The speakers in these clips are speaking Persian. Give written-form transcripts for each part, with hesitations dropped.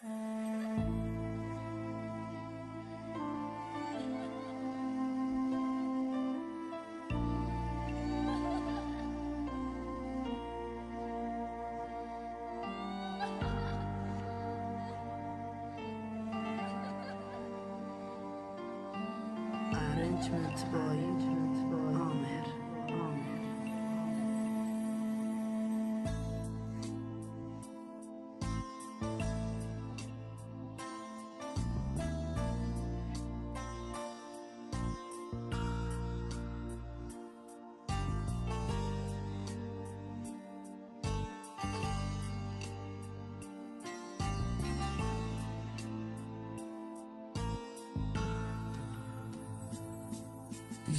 Arrangement by Amer.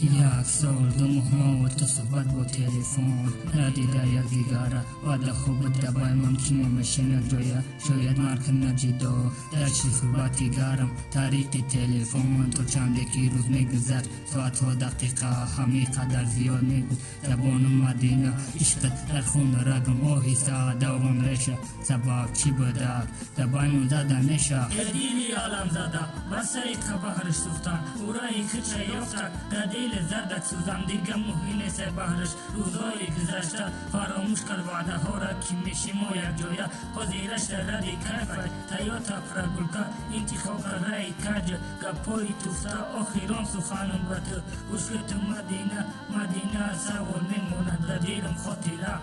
یک سال دو ماه و تو صحبت با تلفن ندیده یک دیگره بعد خوب دبای ممکن میشن جویا شاید مرک نجیدا در چی صحبتی گرم طریق تلفن تو چند کی روز میگذر ساعت و دقیقه همی قدر زیاد میگود زبان مدینه عشق در خون رگم آهسته دوام ریشه سبب چی بوده دبای من زده میشه دیلی عالم زده بس ایک بحرش سوختن اورایی کچه یافته دل زردت سوزم دیگه مهینه سه بحرش روزای گذشته فراموش کر وعده ها را که میشیم و یک جایه پذیرش ردی کیفه تیاتا فرگلکه انتخاب رای کج گپای توفته آخران سخنم به تو گوشت مدینه سوال میموند در دیرم خاطره